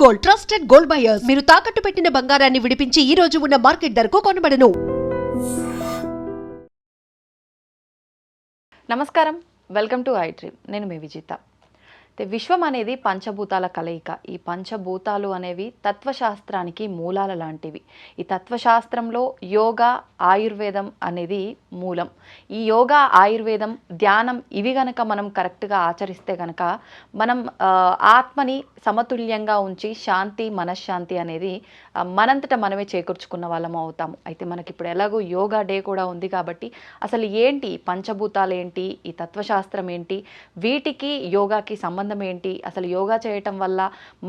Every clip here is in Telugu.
Gold, trusted gold buyers. మీరు తాకట్టు పెట్టిన బంగారాన్ని విడిపించి ఈ రోజు ఉన్న మార్కెట్ ధరకు కొనబడను. నమస్కారం, వెల్కమ్ టు ఐ డ్రీమ్. నేను మీ విజిత. విశ్వం అనేది పంచభూతాల కలయిక. ఈ పంచభూతాలు అనేవి తత్వశాస్త్రానికి మూలాల లాంటివి. ఈ తత్వశాస్త్రంలో యోగా, ఆయుర్వేదం అనేది మూలం. ఈ యోగా, ఆయుర్వేదం, ధ్యానం ఇవి గనక మనం కరెక్ట్గా ఆచరిస్తే గనక మనం ఆత్మని సమతుల్యంగా ఉంచి శాంతి, మనశ్శాంతి అనేది మనంతట మనమే చేకూర్చుకున్న వాళ్ళం అవుతాము. అయితే మనకి ఇప్పుడు ఎలాగో యోగా డే కూడా ఉంది కాబట్టి అసలు ఏంటి పంచభూతాలు ఏంటి, ఈ తత్వశాస్త్రం ఏంటి, వీటికి యోగాకి సంబంధం ఏంటి, అసలు యోగా చేయటం వల్ల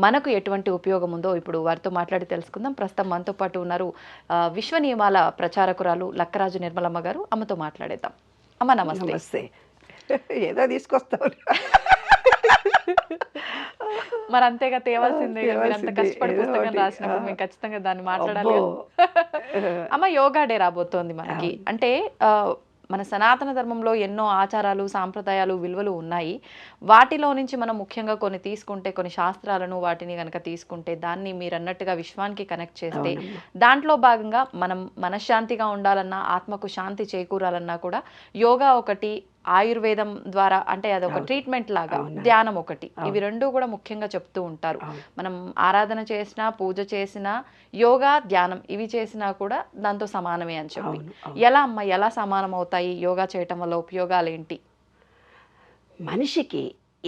మనకు ఎటువంటి ఉపయోగం ఉందో ఇప్పుడు వారితో మాట్లాడి తెలుసుకుందాం. ప్రస్తుతం మనతో పాటు ఉన్నారు విశ్వ నియమాల ప్రచారకురాలు లక్కరాజు నిర్మలమ్మ గారు. అమ్మతో మాట్లాడేద్దాం. అమ్మ నమస్తే. నమస్తే. ఏదో తీసుకొస్తావు మరి అంతేగా తేవాల్సిందే. అంత కష్టపడి పుస్తకం రాసినప్పుడు మేము ఖచ్చితంగా దాన్ని మాట్లాడాలి. అమ్మ, యోగా డే రాబోతోంది మనకి. అంటే మన సనాతన ధర్మంలో ఎన్నో ఆచారాలు, సాంప్రదాయాలు, విలువలు ఉన్నాయి. వాటిలో నుంచి మనం ముఖ్యంగా కొన్ని తీసుకుంటే, కొన్ని శాస్త్రాలను వాటిని కనుక తీసుకుంటే, దాన్ని మీరు అన్నట్టుగా విశ్వానికి కనెక్ట్ చేస్తే, దాంట్లో భాగంగా మనం మనశ్శాంతిగా ఉండాలన్నా, ఆత్మకు శాంతి చేకూరాలన్నా కూడా యోగా ఒకటి, ఆయుర్వేదం ద్వారా అంటే అదొక ట్రీట్మెంట్ లాగా, ధ్యానం ఒకటి, ఇవి రెండు కూడా ముఖ్యంగా చెప్తూ ఉంటారు. మనం ఆరాధన చేసినా, పూజ చేసినా, యోగా, ధ్యానం ఇవి చేసినా కూడా దాంతో సమానమే అని చెప్పి. ఎలా అమ్మ, ఎలా సమానం అవుతాయి? యోగా చేయటం వల్ల ఉపయోగాలు ఏంటి? మనిషికి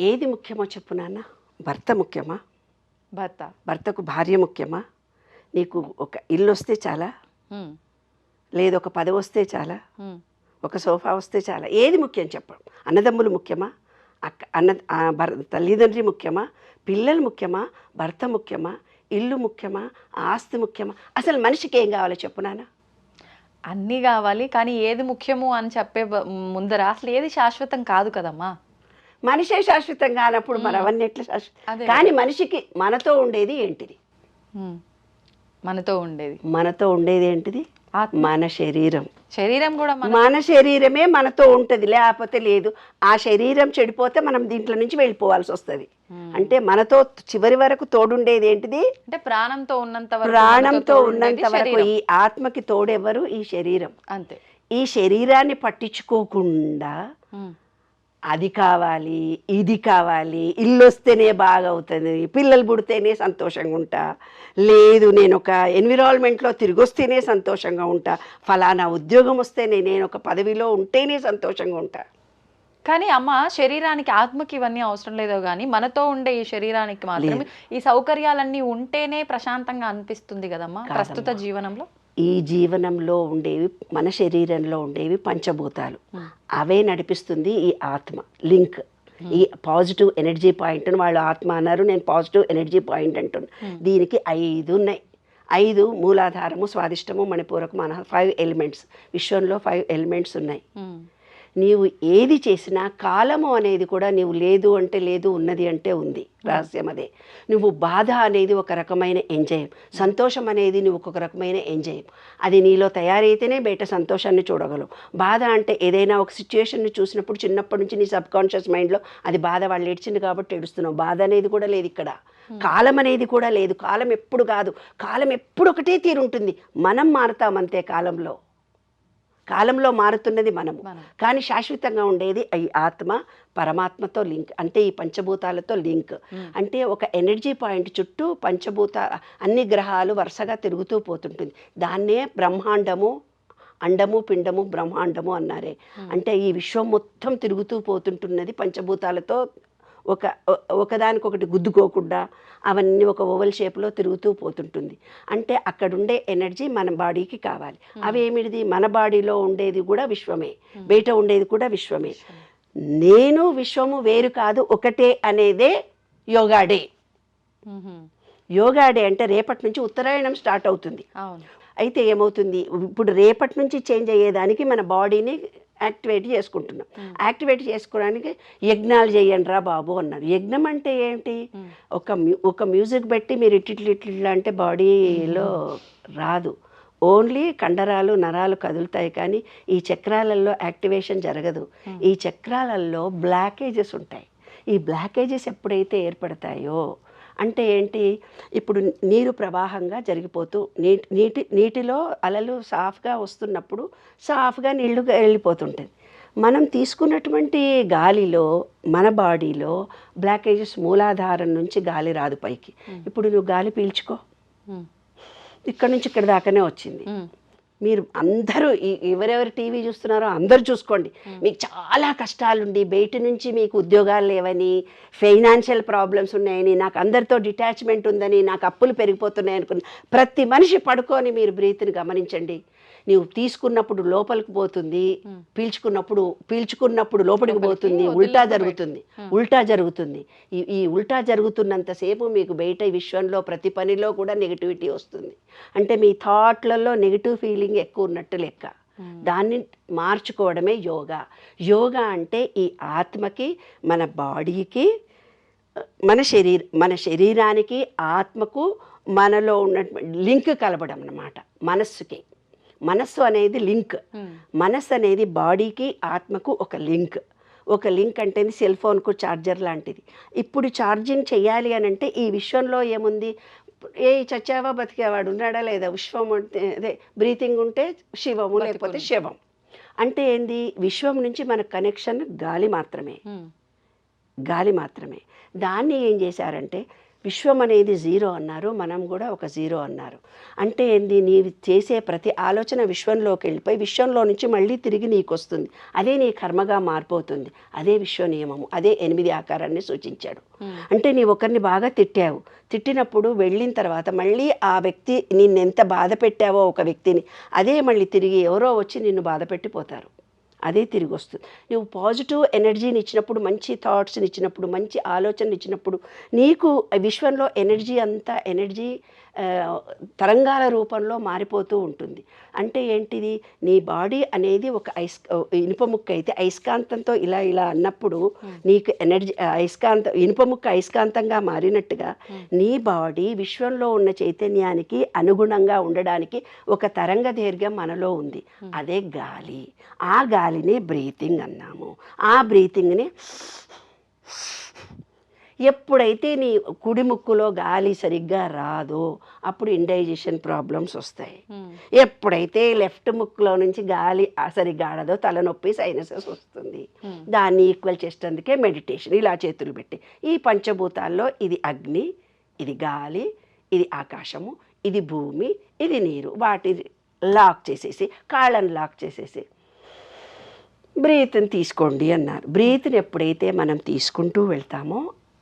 ఏది ముఖ్యమో చెప్పు నాన్న. భర్త ముఖ్యమా? భర్తకు భార్య ముఖ్యమా? నీకు ఒక ఇల్లు వస్తే చాలా, లేదు ఒక పదవి వస్తే చాలా, ఒక సోఫా వస్తే చాలా, ఏది ముఖ్యం చెప్పడం? అన్నదమ్ములు ముఖ్యమా? తల్లిదండ్రి ముఖ్యమా? పిల్లలు ముఖ్యమా? భర్త ముఖ్యమా? ఇల్లు ముఖ్యమా? ఆస్తి ముఖ్యమా? అసలు మనిషికి ఏం కావాలో చెప్పు నాన్న. అన్నీ కావాలి, కానీ ఏది ముఖ్యము అని చెప్పే ముందర అసలు ఏది శాశ్వతం కాదు కదమ్మా. మనిషే శాశ్వతం కానప్పుడు మరి అవన్నీ ఎట్లా శాశ్వతం? కానీ మనిషికి మనతో ఉండేది ఏంటిది? మనతో ఉండేది ఏంటిది? మన శరీరం. శరీరం కూడా మన శరీరమే మనతో ఉంటుంది, లేకపోతే లేదు. ఆ శరీరం చెడిపోతే మనం దీంట్లో నుంచి వెళ్ళిపోవాల్సి వస్తుంది. అంటే మనతో చివరి వరకు తోడుండేది ఏంటిది? అంటే ప్రాణంతో ఉన్నంత వరకు ఈ ఆత్మకి తోడెవరు? ఈ శరీరం. అంతే. ఈ శరీరాన్ని పట్టించుకోకుండా అది కావాలి, ఇది కావాలి, ఇల్లు వస్తేనే బాగా అవుతుంది, పిల్లలు పుడితేనే సంతోషంగా ఉంటా, లేదు నేను ఒక ఎన్విరాన్మెంట్లో తిరిగి వస్తేనే సంతోషంగా ఉంటా, ఫలానా ఉద్యోగం వస్తేనే, నేను ఒక పదవిలో ఉంటేనే సంతోషంగా ఉంటా. కానీ అమ్మ, శరీరానికి, ఆత్మకి ఇవన్నీ అవసరం లేదో కానీ మనతో ఉండే ఈ శరీరానికి మాత్రం ఈ సౌకర్యాలన్నీ ఉంటేనే ప్రశాంతంగా అనిపిస్తుంది కదమ్మా ప్రస్తుత జీవనంలో. ఈ జీవనంలో ఉండేవి, మన శరీరంలో ఉండేవి పంచభూతాలు. అవే నడిపిస్తుంది ఈ ఆత్మ. లింక్, ఈ పాజిటివ్ ఎనర్జీ పాయింట్ అని వాళ్ళు ఆత్మ అన్నారు, నేను పాజిటివ్ ఎనర్జీ పాయింట్ అంటున్నాను. దీనికి 5 ఉన్నాయి. 5 మూలాధారము, స్వాదిష్టము, మణిపూరకము, 5 ఎలిమెంట్స్. విశ్వంలో 5 ఎలిమెంట్స్ ఉన్నాయి. నీవు ఏది చేసినా కాలము అనేది కూడా నీవు లేదు అంటే లేదు, ఉన్నది అంటే ఉంది. రహస్యం అదే. నువ్వు బాధ అనేది ఒక రకమైన ఎంజాయం, సంతోషం అనేది నువ్వు ఒక రకమైన ఎంజాయం. అది నీలో తయారైతేనే బయట సంతోషాన్ని చూడగలవు. బాధ అంటే ఏదైనా ఒక సిచ్యువేషన్ని చూసినప్పుడు చిన్నప్పటి నుంచి నీ సబ్ కాన్షియస్ మైండ్లో అది బాధ, వాళ్ళు ఏడ్చింది కాబట్టి ఏడుస్తున్నావు. బాధ అనేది కూడా లేదు ఇక్కడ. కాలం అనేది కూడా లేదు. కాలం ఎప్పుడు కాదు, కాలం ఎప్పుడు ఒకటే తీరుంటుంది. మనం మారుతామంతే. కాలంలో మారుతున్నది మనము, కానీ శాశ్వతంగా ఉండేది ఈ ఆత్మ, పరమాత్మతో లింక్. అంటే ఈ పంచభూతాలతో లింక్. అంటే ఒక ఎనర్జీ పాయింట్ చుట్టూ పంచభూత అన్ని గ్రహాలు వరుసగా తిరుగుతూ పోతుంటుంది. దాన్నే బ్రహ్మాండము, అండము, పిండము, బ్రహ్మాండము అన్నారే. అంటే ఈ విశ్వం మొత్తం తిరుగుతూ పోతుంటున్నది పంచభూతాలతో, ఒకదానికొకటి గుద్దుకోకుండా అవన్నీ ఒక ఓవల్ షేప్లో తిరుగుతూ పోతుంటుంది. అంటే అక్కడుండే ఎనర్జీ మన బాడీకి కావాలి. అవేమిటిది? మన బాడీలో ఉండేది కూడా విశ్వమే, బయట ఉండేది కూడా విశ్వమే. నేను విశ్వము వేరు కాదు, ఒకటే అనేదే యోగా డే. యోగా డే అంటే రేపటి నుంచి ఉత్తరాయణం స్టార్ట్ అవుతుంది. అయితే ఏమవుతుంది, ఇప్పుడు రేపటి నుంచి చేంజ్ అయ్యేదానికి మన బాడీని యాక్టివేట్ చేసుకుంటున్నాం. యాక్టివేట్ చేసుకోవడానికి యజ్ఞాలు చేయండి రా బాబు అన్నారు. యజ్ఞం అంటే ఏంటి? ఒక మ్యూజిక్ పెట్టి మీరు ఇట్లా అంటే బాడీలో రాదు. ఓన్లీ కండరాలు, నరాలు కదులుతాయి, కానీ ఈ చక్రాలలో యాక్టివేషన్ జరగదు. ఈ చక్రాలలో బ్లాకేజెస్ ఉంటాయి. ఈ బ్లాకేజెస్ ఎప్పుడైతే ఏర్పడతాయో అంటే ఏంటి, ఇప్పుడు నీరు ప్రవాహంగా జరిగిపోతూ నీటిలో అలలు సాఫ్గా వస్తున్నప్పుడు సాఫ్గా నీళ్లు వెళ్ళిపోతుంటుంది. మనం తీసుకున్నటువంటి గాలిలో మన బాడీలో బ్లాకేజెస్ మూలాధారం నుంచి గాలి రాదు పైకి. ఇప్పుడు నువ్వు గాలి పీల్చుకో, ఇక్కడ నుంచి ఇక్కడ దాకానే వచ్చింది. మీరు అందరూ ఎవరెవరు టీవీ చూస్తున్నారో అందరూ చూసుకోండి. మీకు చాలా కష్టాలుండి బయట నుంచి మీకు ఉద్యోగాలు లేవని, ఫైనాన్షియల్ ప్రాబ్లమ్స్ ఉన్నాయని, నాకు అందరితో డిటాచ్మెంట్ ఉందని, నాకు అప్పులు పెరిగిపోతున్నాయి అనుకుని ప్రతి మనిషి పడుకొని మీరు బ్రీత్ని గమనించండి. నీవు తీసుకున్నప్పుడు లోపలికి పోతుంది, పీల్చుకున్నప్పుడు లోపలికి పోతుంది, ఉల్టా జరుగుతుంది. ఈ ఉల్టా జరుగుతున్నంతసేపు మీకు బయట విశ్వంలో ప్రతి పనిలో కూడా నెగిటివిటీ వస్తుంది. అంటే మీ థాట్లలో నెగిటివ్ ఫీలింగ్ ఎక్కువ ఉన్నట్టు లెక్క. దాన్ని మార్చుకోవడమే యోగా. యోగా అంటే ఈ ఆత్మకి, మన బాడీకి, మన శరీరానికి, ఆత్మకు మనలో ఉన్న లింక్ కలపడం అన్నమాట. మనస్సు అనేది లింక్. మనస్సు అనేది బాడీకి, ఆత్మకు ఒక లింక్ అంటే సెల్ ఫోన్కు ఛార్జర్ లాంటిది. ఇప్పుడు ఛార్జింగ్ చేయాలి అని అంటే ఈ విశ్వంలో ఏముంది, చచ్చావా బతికేవాడు ఉన్నాడా లేదా, విశ్వం అదే బ్రీతింగ్ ఉంటే శివము, లేకపోతే శవం. అంటే ఏంది, విశ్వం నుంచి మన కనెక్షన్ గాలి మాత్రమే. దాన్ని ఏం చేశారంటే విశ్వం అనేది జీరో అన్నారు, మనం కూడా ఒక జీరో అన్నారు. అంటే ఏంది, నీవు చేసే ప్రతి ఆలోచన విశ్వంలోకి వెళ్ళిపోయి విశ్వంలో నుంచి మళ్ళీ తిరిగి నీకు వస్తుంది. అదే నీ కర్మగా మారిపోతుంది. అదే విశ్వ నియమము. అదే 8 ఆకారాన్ని సూచించాడు. అంటే నీ ఒకరిని బాగా తిట్టినప్పుడు వెళ్ళిన తర్వాత మళ్ళీ ఆ వ్యక్తి నిన్నెంత బాధ పెట్టావో ఒక వ్యక్తిని, అదే మళ్ళీ తిరిగి ఎవరో వచ్చి నిన్ను బాధ పెట్టిపోతారు. అదే తిరిగి వస్తుంది. నువ్వు పాజిటివ్ ఎనర్జీని ఇచ్చినప్పుడు, మంచి థాట్స్ని ఇచ్చినప్పుడు, మంచి ఆలోచనలు ఇచ్చినప్పుడు నీకు విశ్వంలో ఎనర్జీ తరంగాల రూపంలో మారిపోతూ ఉంటుంది. అంటే ఏంటిది, నీ బాడీ అనేది ఒక ఇనుప ముక్క అయితే అయస్కాంతంతో ఇలా అన్నప్పుడు నీకు ఎనర్జీ ఇనుప ముక్క అయస్కాంతంగా మారినట్టుగా నీ బాడీ విశ్వంలో ఉన్న చైతన్యానికి అనుగుణంగా ఉండడానికి ఒక తరంగ దీర్ఘం మనలో ఉంది. అదే గాలి. ఆ గాలిని బ్రీతింగ్ అన్నాము. ఆ బ్రీతింగ్ని ఎప్పుడైతే నీ కుడి ముక్కులో గాలి సరిగ్గా రాదో అప్పుడు ఇండైజెషన్ ప్రాబ్లమ్స్ వస్తాయి. ఎప్పుడైతే లెఫ్ట్ ముక్కులో నుంచి గాలి సరిగ్గా ఆడదో తలనొప్పి, సైనసెస్ వస్తుంది. దాన్ని ఈక్వల్ చేసేందుకే మెడిటేషన్. ఇలా చేతులు పెట్టి ఈ పంచభూతాల్లో ఇది అగ్ని, ఇది గాలి, ఇది ఆకాశము, ఇది భూమి, ఇది నీరు, వాటి లాక్ చేసేసి, కాళ్ళని లాక్ చేసేసి బ్రీత్ని తీసుకోండి అన్నారు. బ్రీత్ని ఎప్పుడైతే మనం తీసుకుంటూ వెళ్తామో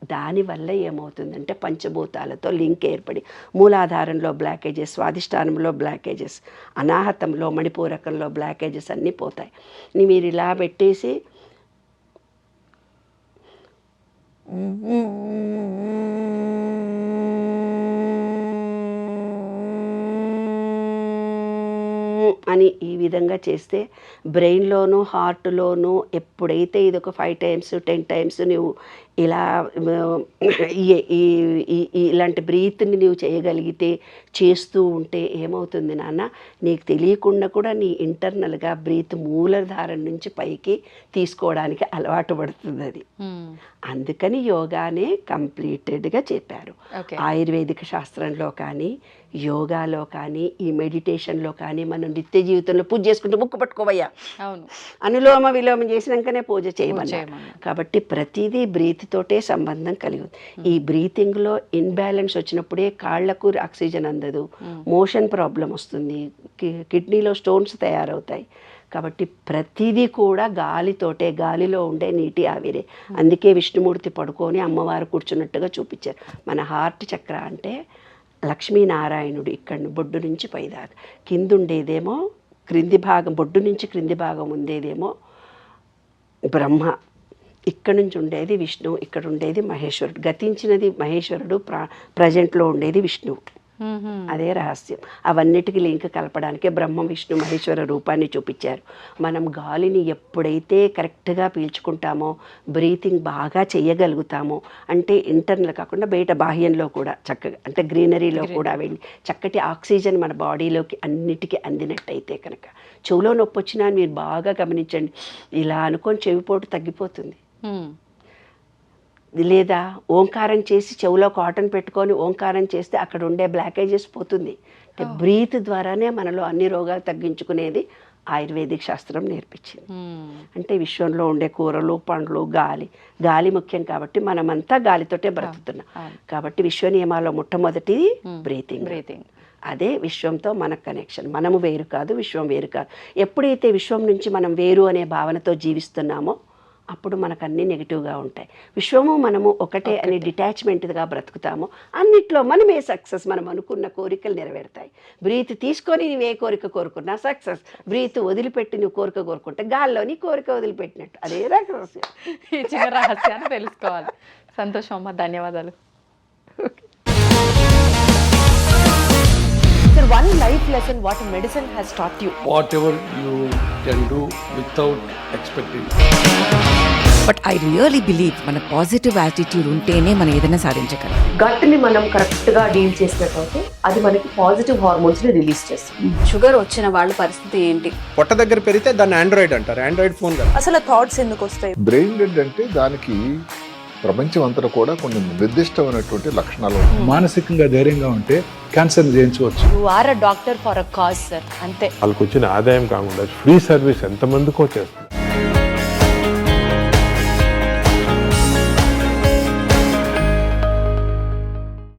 దానివల్ల ఏమవుతుందంటే పంచభూతాలతో లింక్ ఏర్పడి మూలాధారంలో బ్లాకేజెస్, స్వాధిష్టానంలో బ్లాకేజెస్, అనాహతంలో, మణిపూరకంలో బ్లాకేజెస్ అన్నీ పోతాయి. మీరు ఇలా పెట్టేసి అని ఈ విధంగా చేస్తే బ్రెయిన్లోనూ హార్ట్లోనూ ఎప్పుడైతే ఇది ఒక 5 times 10 times నువ్వు ఇలా ఇలాంటి బ్రీత్ని నువ్వు చేయగలిగితే, చేస్తూ ఉంటే ఏమవుతుంది నాన్న, నీకు తెలియకుండా కూడా నీ ఇంటర్నల్గా బ్రీత్ మూలధారం నుంచి పైకి తీసుకోవడానికి అలవాటు పడుతుంది అది. అందుకని యోగానే కంప్లీటెడ్గా చెప్పారు. ఆయుర్వేదిక శాస్త్రంలో కానీ, యోగాలో కానీ, ఈ మెడిటేషన్లో కానీ మనం నిత్య జీవితంలో పూజ చేసుకుంటూ ముక్కు పట్టుకోవయ్యా, అనులోమ విలోమం చేసినాకనే పూజ చేయమన్నారు. కాబట్టి ప్రతిదీ బ్రీత్ తోటే సంబంధం కలిగి ఉంది. ఈ బ్రీతింగ్లో ఇన్బ్యాలెన్స్ వచ్చినప్పుడే కాళ్లకు ఆక్సిజన్ అందదు, మోషన్ ప్రాబ్లం వస్తుంది, కిడ్నీలో స్టోన్స్ తయారవుతాయి. కాబట్టి ప్రతిదీ కూడా గాలితోటే, గాలిలో ఉండే నీటి ఆవిరే. అందుకే విష్ణుమూర్తి పడుకొని అమ్మవారు కూర్చున్నట్టుగా చూపించారు. మన హార్ట్ చక్ర అంటే లక్ష్మీనారాయణుడు ఇక్కడ బొడ్డు నుంచి పైదాకా, కింద ఉండేదేమో క్రింది భాగం, బొడ్డు నుంచి క్రింది భాగం ఉండేదేమో బ్రహ్మ, ఇక్కడ నుంచి ఉండేది విష్ణువు, ఇక్కడ ఉండేది మహేశ్వరుడు. గతించినది మహేశ్వరుడు, ప్రజెంట్లో ఉండేది విష్ణువు. అదే రహస్యం. అవన్నిటికీ లింక్ కలపడానికే బ్రహ్మ విష్ణు మహేశ్వర రూపాన్ని చూపించారు. మనం గాలిని ఎప్పుడైతే కరెక్ట్గా పీల్చుకుంటామో, బ్రీతింగ్ బాగా చేయగలుగుతామో, అంటే ఇంటర్నల్ కాకుండా బయట బాహ్యంలో కూడా చక్కగా, అంటే గ్రీనరీలో కూడా వెళ్ళి చక్కటి ఆక్సిజన్ మన బాడీలోకి అన్నిటికీ అందినట్టయితే కనుక, చెవులో నొప్పి వచ్చినా మీరు బాగా గమనించండి, ఇలా అనుకొని చెవిపోటు తగ్గిపోతుంది. లేదా ఓంకారం చేసి చెవులో కాటన్ పెట్టుకొని ఓంకారం చేస్తే అక్కడ ఉండే బ్లాకేజెస్ పోతుంది. అంటే బ్రీత్ ద్వారానే మనలో అన్ని రోగాలు తగ్గించుకునేది ఆయుర్వేదిక్ శాస్త్రం నేర్పించింది. అంటే విశ్వంలో ఉండే కూరలు, పండ్లు, గాలి ముఖ్యం కాబట్టి మనమంతా గాలితోటే బ్రతుకుతున్నాం. కాబట్టి విశ్వ నియమాల్లో మొట్టమొదటిది బ్రీతింగ్. అదే విశ్వంతో మన కనెక్షన్. మనము వేరు కాదు, విశ్వం వేరు కాదు. ఎప్పుడైతే విశ్వం నుంచి మనం వేరు అనే భావనతో జీవిస్తున్నామో అప్పుడు మనకు అన్నీ నెగిటివ్గా ఉంటాయి. విశ్వము మనము ఒకటే అని డిటాచ్మెంట్గా బ్రతుకుతాము. అన్నిట్లో మనమే సక్సెస్. మనం అనుకున్న కోరికలు నెరవేరుతాయి. బ్రీత్ తీసుకొని నువ్వు ఏ కోరిక కోరుకున్నా సక్సెస్. బ్రీత్ వదిలిపెట్టి నువ్వు కోరిక కోరుకుంటే గాల్లో నీ కోరిక వదిలిపెట్టినట్టు. అదే రహస్యం. ఈ చిన్న రహస్యాన్ని తెలుసుకోవాలి. సంతోషం అమ్మ, ధన్యవాదాలు. Sir, one life lesson what medicine has taught you. Whatever you can do without expecting. But I really believe మన పాజిటివ్ యాటిట్యూడ్ ఉంటేనే మనం ఏదైనా సాధించగలం. గట్ని మనం కరెక్ట్గా డీల్ చేసినట్లయితే అది మనకి పాజిటివ్ హార్మోన్స్ని రిలీజ్ చేస్తుంది. షుగర్ వచ్చిన వాళ్ళ పరిస్థితి ఏంటి? పొట్ట దగ్గర పెరిగితే దాన్ని ఆండ్రాయిడ్ అంటారు. ఆండ్రాయిడ్ ఫోన్ కదా. అసలు థాట్స్ ఎందుకు వస్తాయి? బ్రెయిన్ డెడ్ అంటే దానికి ప్రపంచం అంతా కూడా కొన్ని నిర్దిష్టమైనటువంటి లక్షణాలు ఉంటాయి. మానసికంగా ధైర్యంగా ఉంటే క్యాన్సర్ జయించవచ్చు. You are a doctor for a cause sir, అంతే. వాళ్ళకు వచ్చిన ఆదాయం కాకుండా ఫ్రీ సర్వీస్ ఎంతమందికో చేస్తుంది.